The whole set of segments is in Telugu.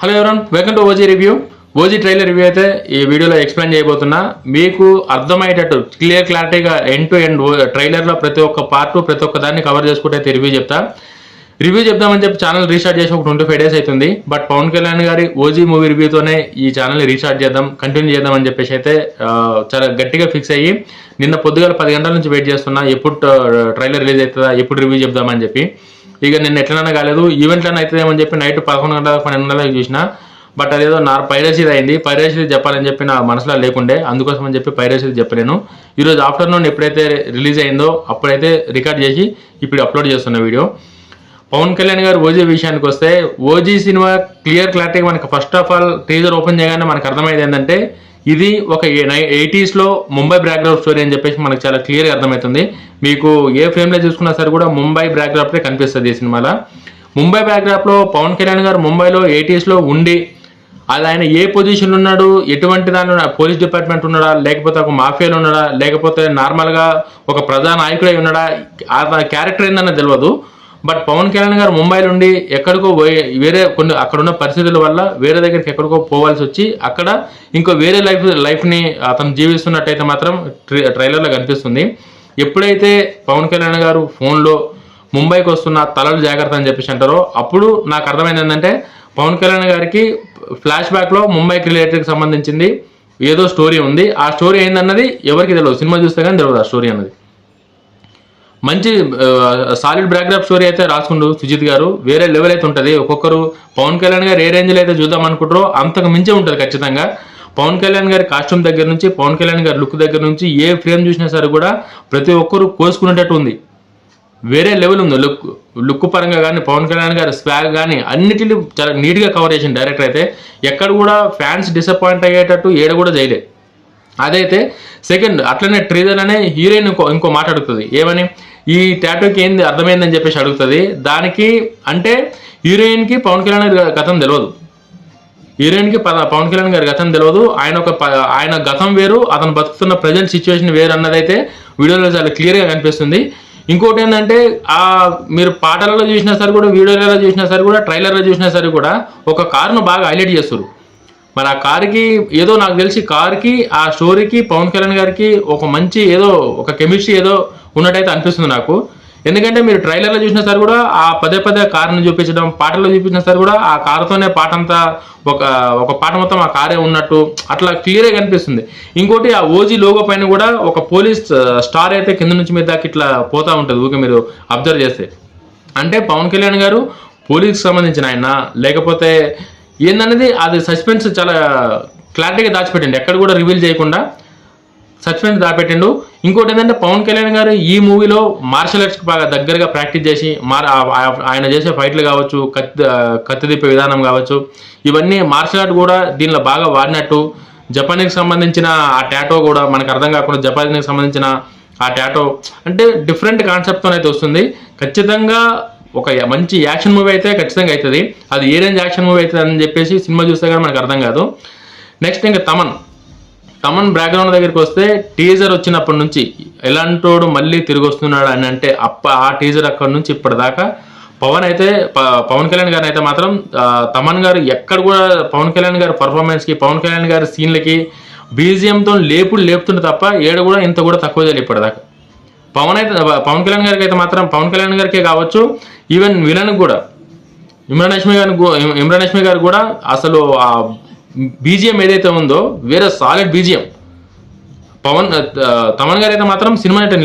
Hello everyone, welcome to OG review. OG trailer review అయితే ఈ వీడియోలో ఎక్స్ప్లెయిన్ చేయబోతున్నా. మీకు అర్థమయ్యేటట్టు క్లారిటీగా ఎండ్ టు ఎండ్ ట్రైలర్లో ప్రతి ఒక్క పార్ట్ ప్రతి ఒక్క దాన్ని కవర్ చేసుకుంటే అయితే రివ్యూ చెప్దామని చెప్పి ఛానల్ రీస్టార్ట్ చేసి ఒక 25 days అవుతుంది. బట్ పవన్ కళ్యాణ్ గారి ఓజీ మూవీ రివ్యూతోనే ఈ ఛానల్ని రీస్టార్ట్ చేద్దాం, కంటిన్యూ చేద్దామని చెప్పేసి అయితే చాలా గట్టిగా ఫిక్స్ అయ్యి నిన్న పొద్దుగాల 10 గంటల నుంచి వెయిట్ చేస్తున్నా, ఎప్పుడు ట్రైలర్ రిలీజ్ అవుతుందా, ఎప్పుడు రివ్యూ చెప్దామని చెప్పి. ఇక నిన్న ఎట్లైనా కాలేదు, ఈవెంట్లైనా అవుతుందేమని చెప్పి నైట్ 11 గంటల 12 గంటలకు చూసిన. బట్ అదేదో నా పైరసీ అయింది. పైరసీ చెప్పాలని చెప్పి నా మనసులో లేకుండే, అందుకోసం అని చెప్పి పైరసీ చెప్పలేను. ఈరోజు ఆఫ్టర్నూన్ ఎప్పుడైతే రిలీజ్ అయిందో అప్పుడైతే రికార్డ్ చేసి ఇప్పుడు అప్లోడ్ చేస్తున్న వీడియో. పవన్ కళ్యాణ్ గారు ఓజీ విషయానికి వస్తే, ఓజీ సినిమా క్లారిటీగా మనకు first of all teaser open చేయగానే మనకు అర్థమైంది ఏంటంటే ఇది ఒక 80s ముంబై బ్యాక్డ్రాప్ స్టోరీ అని చెప్పేసి మనకు చాలా క్లియర్గా అర్థమవుతుంది. మీకు ఏ ఫ్రేమ్లో చూసుకున్నా సరే కూడా ముంబై బ్యాక్డ్రాప్లే కనిపిస్తుంది ఈ సినిమాలో. ముంబై బ్యాక్డ్రాప్లో పవన్ కళ్యాణ్ గారు ముంబైలో 80s ఉండి అది ఆయన ఏ పొజిషన్ ఉన్నాడు, ఎటువంటి దానిలో పోలీస్ డిపార్ట్మెంట్ ఉన్నాడా, లేకపోతే ఒక మాఫియాలో ఉన్నాడా, లేకపోతే నార్మల్గా ఒక ప్రజా నాయకుడై ఉన్నాడా, ఆ క్యారెక్టర్ ఏందన్న తెలియదు. బట్ పవన్ కళ్యాణ్ గారు ముంబైలో ఉండి ఎక్కడికో వేరే కొన్ని అక్కడున్న పరిస్థితుల వల్ల వేరే దగ్గరికి ఎక్కడికో పోవాల్సి వచ్చి అక్కడ ఇంకో వేరే లైఫ్ని అతను జీవిస్తున్నట్టయితే మాత్రం ట్రైలర్లో కనిపిస్తుంది. ఎప్పుడైతే పవన్ కళ్యాణ్ గారు ఫోన్లో ముంబైకి వస్తున్న తలలు జాగ్రత్త అని చెప్పేసి అంటారో అప్పుడు నాకు అర్థమైంది ఏంటంటే పవన్ కళ్యాణ్ గారికి ఫ్లాష్ బ్యాక్లో ముంబైకి రిలేటెడ్కి సంబంధించింది ఏదో స్టోరీ ఉంది. ఆ స్టోరీ ఏందన్నది ఎవరికి తెలియదు, సినిమా చూస్తే కానీ తెలియదు ఆ స్టోరీ అన్నది. మంచి సాలిడ్ బ్యాక్డ్రాప్ స్టోరీ అయితే రాసుకుంటూ సుజిత్ గారు వేరే లెవెల్ అయితే ఉంటుంది. ఒక్కొక్కరు పవన్ కళ్యాణ్ గారు ఏ రేంజ్లో అయితే చూద్దాం అనుకుంటారో అంతకు మించే ఉంటుంది ఖచ్చితంగా. పవన్ కళ్యాణ్ గారి కాస్ట్యూమ్ దగ్గర నుంచి, పవన్ కళ్యాణ్ గారి లుక్ దగ్గర నుంచి ఏ ఫ్రేమ్ చూసినా సరే కూడా ప్రతి ఒక్కరు కోసుకునేటట్టు ఉంది. వేరే లెవెల్ ఉంది లుక్ పరంగా కానీ, పవన్ కళ్యాణ్ గారి స్వాగ్ కానీ అన్నిటిని చాలా నీట్గా కవర్ చేసిన డైరెక్టర్ అయితే ఎక్కడ కూడా ఫ్యాన్స్ డిసప్పాయింట్ అయ్యేటట్టు ఏడ కూడా చేయలేదు. అదైతే సెకండ్ అట్లనే ట్రీజర్ అనే హీరోయిన్ ఇంకో మాట అడుగుతుంది, ఏమని ఈ టాటూకి ఏంది అర్థమైందని చెప్పేసి అడుగుతుంది. దానికి అంటే హీరోయిన్కి పవన్ కళ్యాణ్ గారి గతం తెలియదు, హీరోయిన్కి పవన్ కళ్యాణ్ గారి గతం తెలియదు. ఆయన గతం వేరు, అతను బతుకుతున్న ప్రజెంట్ సిచ్యువేషన్ వేరు అన్నదైతే వీడియోలో చాలా క్లియర్గా కనిపిస్తుంది. ఇంకోటి ఏంటంటే మీరు పాటలలో చూసినా సరే కూడా, వీడియోలలో చూసినా సరే కూడా, ట్రైలర్లో చూసినా సరే కూడా ఒక కారును బాగా హైలైట్ చేస్తారు. మరి ఆ కార్కి ఏదో నాకు తెలిసి కార్కి ఆ స్టోరీకి పవన్ కళ్యాణ్ గారికి ఒక మంచి ఏదో ఒక కెమిస్ట్రీ ఏదో ఉన్నట్టయితే అనిపిస్తుంది నాకు. ఎందుకంటే మీరు ట్రైలర్లో చూసినా సరే కూడా ఆ పదే కార్ని చూపించడం, పాటల్లో చూపించినా సరే కూడా ఆ కారుతోనే పాట అంతా ఒక పాట మొత్తం ఆ కారే ఉన్నట్టు అట్లా క్లియర్గా కనిపిస్తుంది. ఇంకోటి ఆ ఓజీ లోగో పైన కూడా ఒక పోలీస్ స్టార్ అయితే కింద నుంచి మీద దాకా ఇట్లా పోతూ ఉంటుంది ఊరికే మీరు అబ్జర్వ్ చేస్తే. అంటే పవన్ కళ్యాణ్ గారు పోలీస్కి సంబంధించిన ఆయన లేకపోతే ఏందన్నది అది సస్పెన్స్ చాలా క్లారిటీగా దాచిపెట్టిండు, ఎక్కడ కూడా రివీల్ చేయకుండా సస్పెన్స్ దాచిపెట్టిండు. ఇంకోటి ఏంటంటే పవన్ కళ్యాణ్ గారు ఈ మూవీలో మార్షల్ ఆర్ట్స్కి బాగా దగ్గరగా ప్రాక్టీస్ చేసి ఆయన చేసే ఫైట్లు కావచ్చు, కత్తి తిప్పే విధానం కావచ్చు, ఇవన్నీ మార్షల్ ఆర్ట్ కూడా దీనిలో బాగా వాడినట్టు. జపానీకి సంబంధించిన ఆ టాటో కూడా మనకు అర్థం కాకుండా జపానీకి సంబంధించిన ఆ టాటో అంటే డిఫరెంట్ కాన్సెప్ట్తో అయితే వస్తుంది. ఖచ్చితంగా ఒక మంచి యాక్షన్ మూవీ అయితే ఖచ్చితంగా అవుతుంది. అది ఏ రేంజ్ యాక్షన్ మూవీ అవుతుంది అని చెప్పేసి సినిమా చూస్తే కానీ మనకు అర్థం కాదు. నెక్స్ట్ ఇంకా తమన్ బ్యాక్గ్రౌండ్ దగ్గరికి వస్తే టీజర్ వచ్చినప్పటి నుంచి ఎలాంటోడు మళ్ళీ తిరిగి వస్తున్నాడు అని అంటే ఆ టీజర్ అక్కడి నుంచి ఇప్పటిదాకా పవన్ కళ్యాణ్ గారిని అయితే మాత్రం తమన్ గారు ఎక్కడ కూడా పవన్ కళ్యాణ్ గారి పర్ఫార్మెన్స్కి, పవన్ కళ్యాణ్ గారి సీన్లకి బీజిఎంతో లేపుతుంటే తప్ప ఏడు కూడా ఇంత కూడా తక్కువ చేయలేదు ఇప్పటిదాకా. పవన్ కళ్యాణ్ గారికి అయితే మాత్రం పవన్ కళ్యాణ్ గారికే కావచ్చు, ఈవెన్ విలన్కి కూడా ఇమ్రాన్ హష్మి గారు కూడా అసలు ఆ బీజిఎం ఏదైతే ఉందో వేరే సాలిడ్ బీజిఎం. తమన్ గారు అయితే మాత్రం సినిమా అయితే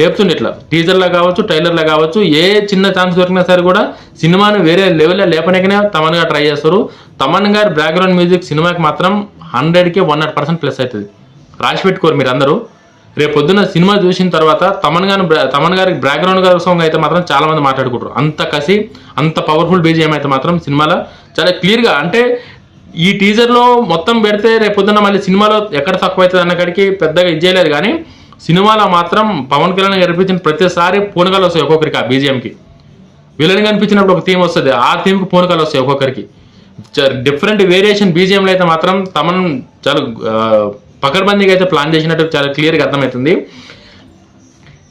లేపుతుండే ఇట్లా టీజర్లో కావచ్చు, ట్రైలర్లో కావచ్చు, ఏ చిన్న ఛాన్స్ దొరికినా సరే కూడా సినిమాను వేరే లెవెల్లో లేపనికనే తమన్ గారు ట్రై చేస్తారు. తమన్ గారి బ్యాక్గ్రౌండ్ మ్యూజిక్ సినిమాకి మాత్రం 100కి 100% ప్లస్ అవుతుంది. రాసి పెట్టుకోరు మీరు అందరూ. రేపు పొద్దున్న సినిమా చూసిన తర్వాత తమన్ గారికి బ్యాక్గ్రౌండ్ గారి సాంగ్ అయితే మాత్రం చాలా మంది మాట్లాడుకుంటారు. అంత కసి, అంత పవర్ఫుల్ బీజిఎం అయితే మాత్రం సినిమాలో చాలా క్లియర్గా. అంటే ఈ టీజర్లో మొత్తం పెడితే రేపు పొద్దున్న మళ్ళీ సినిమాలో ఎక్కడ తక్కువ అవుతుంది అన్నకాడికి పెద్దగా ఇది చేయలేదు. కానీ సినిమాలో మాత్రం పవన్ కళ్యాణ్ కనిపించిన ప్రతిసారి పూనకాలు వస్తాయి ఒక్కొక్కరికి. ఆ బీజిఎంకి విలన్ కనిపించినప్పుడు ఒక థీమ్ వస్తుంది, ఆ థీమ్కి పూనకాలు వస్తాయి ఒక్కొక్కరికి. డిఫరెంట్ వేరియేషన్ బీజిఎంలో అయితే మాత్రం తమన్ చాలా పకడ్బందీగా అయితే ప్లాన్ చేసినట్టు చాలా క్లియర్గా అర్థమవుతుంది.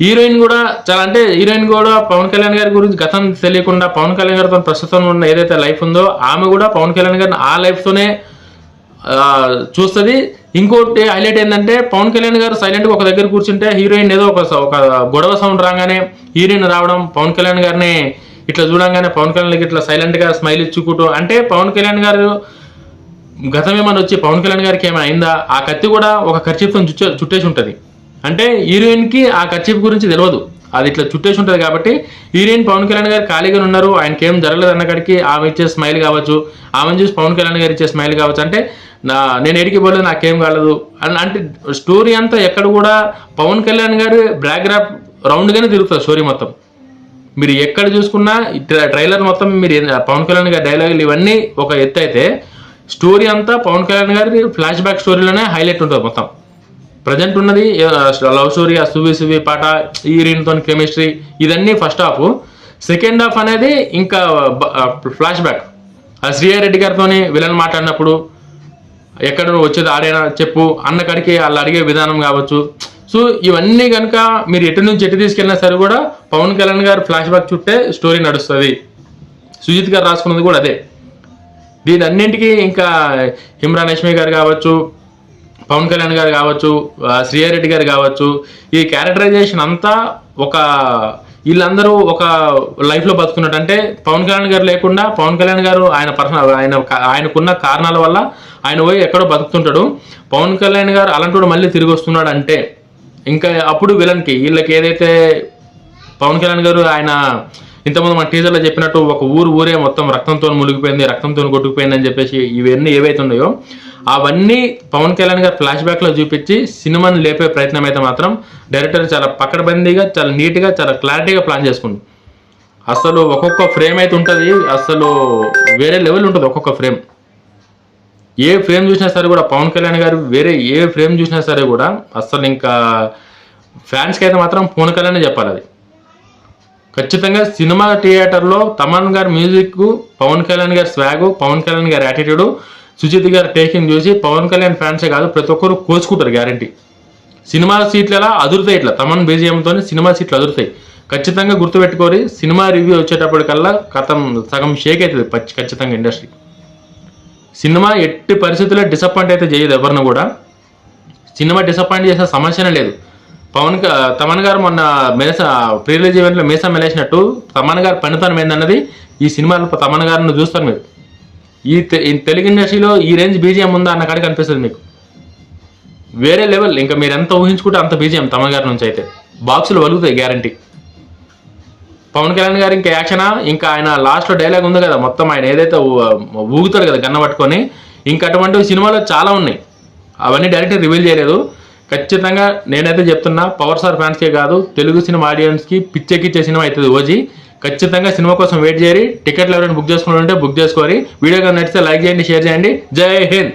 హీరోయిన్ కూడా చాలా, అంటే హీరోయిన్ కూడా పవన్ కళ్యాణ్ గారి గురించి గతం తెలియకుండా పవన్ కళ్యాణ్ గారితో ప్రస్తుతం ఉన్న ఏదైతే లైఫ్ ఉందో ఆమె కూడా పవన్ కళ్యాణ్ గారిని ఆ లైఫ్తోనే చూస్తుంది. ఇంకోటి హైలైట్ ఏంటంటే పవన్ కళ్యాణ్ గారు సైలెంట్గా ఒక దగ్గర కూర్చుంటే హీరోయిన్ ఏదో ఒక గొడవ సౌండ్ రాగానే హీరోయిన్ రావడం, పవన్ కళ్యాణ్ గారిని ఇట్లా చూడంగానే పవన్ కళ్యాణ్ ఇట్లా సైలెంట్గా స్మైల్ ఇచ్చుకుంటూ, అంటే పవన్ కళ్యాణ్ గారు గతం ఏమైనా వచ్చి పవన్ కళ్యాణ్ గారికి ఏమైనా అయిందా, ఆ కత్తి కూడా ఒక ఖర్చీఫ్తో చుట్టేసి ఉంటుంది. అంటే హీరోయిన్కి ఆ ఖర్చీఫ్ గురించి తెలియదు, అది ఇట్లా చుట్టేసి ఉంటుంది. కాబట్టి హీరోయిన్ పవన్ కళ్యాణ్ గారు ఖాళీగా ఉన్నారు, ఆయనకి ఏం జరగలేదు అన్నకాడికి ఆమె ఇచ్చే స్మైల్ కావచ్చు, ఆమెను చూసి పవన్ కళ్యాణ్ గారు ఇచ్చే స్మైల్ కావచ్చు, అంటే నేను ఎడికి పోలేదు నాకేం కాలేదు అంటే స్టోరీ అంతా ఎక్కడ కూడా పవన్ కళ్యాణ్ గారు బ్యాక్గ్రాప్ రౌండ్గానే తిరుగుతుంది స్టోరీ మొత్తం. మీరు ఎక్కడ చూసుకున్నా ట్రైలర్ మొత్తం మీరు పవన్ కళ్యాణ్ గారి డైలాగులు ఇవన్నీ ఒక ఎత్తు అయితే, స్టోరీ అంతా పవన్ కళ్యాణ్ గారి ఫ్లాష్ బ్యాక్ స్టోరీలోనే హైలైట్ ఉంటుంది మొత్తం. ప్రజెంట్ ఉన్నది లవ్ స్టోరీ, ఆ సువి పాట, హీరోయిన్తో కెమిస్ట్రీ, ఇదన్నీ ఫస్ట్ హాఫ్. సెకండ్ హాఫ్ అనేది ఇంకా ఫ్లాష్ బ్యాక్, ఆ శ్రీయారెడ్డి గారితో విలన్ మాట్లాడినప్పుడు ఎక్కడ వచ్చేది ఆడేనా చెప్పు అన్న కాడికి వాళ్ళు అడిగే విధానం కావచ్చు. సో ఇవన్నీ కనుక మీరు ఎటు నుంచి ఎటు తీసుకెళ్ళినా సరే కూడా పవన్ కళ్యాణ్ గారు ఫ్లాష్ బ్యాక్ చుట్టే స్టోరీ నడుస్తుంది. సుజిత్ గారు రాసుకున్నది కూడా అదే. దీని అన్నింటికి ఇంకా ఇమ్రాన్ హష్మి గారు కావచ్చు, పవన్ కళ్యాణ్ గారు కావచ్చు, శ్రీయారెడ్డి గారు కావచ్చు, ఈ క్యారెక్టరైజేషన్ అంతా ఒక వీళ్ళందరూ ఒక లైఫ్లో బతుకున్నట్టు. అంటే పవన్ కళ్యాణ్ గారు లేకుండా పవన్ కళ్యాణ్ గారు ఆయన పర్సనల్ ఆయనకున్న కారణాల వల్ల ఆయన పోయి ఎక్కడో బతుకుతుంటాడు. పవన్ కళ్యాణ్ గారు అలాంటి మళ్ళీ తిరిగి వస్తున్నాడు అంటే ఇంకా అప్పుడు విలన్కి వీళ్ళకి ఏదైతే పవన్ కళ్యాణ్ గారు ఆయన ఇంతకుముందు మన టీజర్లో చెప్పినట్టు ఒక ఊరే మొత్తం రక్తంతో మునిగిపోయింది, రక్తంతో కొట్టుకుపోయింది అని చెప్పేసి ఇవన్నీ ఏవైతే ఉన్నాయో అవన్నీ పవన్ కళ్యాణ్ గారు ఫ్లాష్ బ్యాక్లో చూపించి సినిమాని లేపే ప్రయత్నం అయితే మాత్రం డైరెక్టర్ చాలా పకడ్బందీగా, చాలా నీట్గా, చాలా క్లారిటీగా ప్లాన్ చేసుకుంది. అసలు ఒక్కొక్క ఫ్రేమ్ అయితే ఉంటుంది, అసలు వేరే లెవెల్ ఉంటుంది ఒక్కొక్క ఫ్రేమ్. ఏ ఫ్రేమ్ చూసినా సరే కూడా పవన్ కళ్యాణ్ గారు వేరే ఏ ఫ్రేమ్ చూసినా సరే కూడా అసలు ఇంకా ఫ్యాన్స్కి అయితే మాత్రం పవన్ కళ్యాణ్ చెప్పాలి. అది ఖచ్చితంగా సినిమా థియేటర్లో తమన్ గారి మ్యూజిక్, పవన్ కళ్యాణ్ గారి స్వాగ్, పవన్ కళ్యాణ్ గారి యాటిట్యూడ్, సుజిత్ గారి టేకింగ్ చూసి పవన్ కళ్యాణ్ ఫ్యాన్సే కాదు ప్రతి ఒక్కరు కోసుకుంటారు గ్యారంటీ. సినిమా సీట్లు ఎలా అదురుతాయి, ఇట్లా తమన్ బీజిఎంతో సినిమా సీట్లు అదురుతాయి. ఖచ్చితంగా గుర్తుపెట్టుకోరి, సినిమా రివ్యూ వచ్చేటప్పటికల్లా సగం షేక్ అవుతుంది ఖచ్చితంగా ఇండస్ట్రీ. సినిమా ఎట్టి పరిస్థితుల్లో డిసప్పాయింట్ అయితే చేయదు ఎవరిని కూడా. సినిమా డిసప్పాయింట్ చేసే సమస్యనే లేదు. తమన్ గారు మొన్న ప్రీ రిలీజ్ ఈవెంట్లో మీసా మెలేసినట్టు తమన్ గారు పనితనం ఏందన్నది ఈ సినిమాలో తమన్ గారిని చూస్తారు మీరు. ఈ తెలుగు ఇండస్ట్రీలో ఈ రేంజ్ బీజిఎం ఉందా అన్న కాడికి అనిపిస్తుంది మీకు. వేరే లెవెల్, ఇంకా మీరు ఎంత ఊహించుకుంటే అంత బీజిఎం తమన్ గారి నుంచి అయితే బాక్సులు వలుగుతాయి గ్యారంటీ. పవన్ కళ్యాణ్ గారు ఇంకా యాక్షనా, ఇంకా ఆయన లాస్ట్లో డైలాగ్ ఉంది కదా మొత్తం ఆయన ఏదైతే ఊగుతాడు కదా గన్న పట్టుకొని, ఇంకా అటువంటి సినిమాలో చాలా ఉన్నాయి. అవన్నీ డైరెక్ట్గా రివీల్ చేయలేదు. ఖచ్చితంగా నేనైతే చెప్తున్నా, పవర్ స్టార్ ఫ్యాన్స్కే కాదు తెలుగు సినిమా ఆడియన్స్కి పిచ్చెక్కిచ్చే సినిమా అవుతుంది ఓజీ. ఖచ్చితంగా సినిమా కోసం వెయిట్ చేయరి. టికెట్లు ఎవరైనా బుక్ చేసుకుంటుంటే బుక్ చేసుకోవాలి. వీడియో కానీ నచ్చితే లైక్ చేయండి, షేర్ చేయండి. జై హింద్.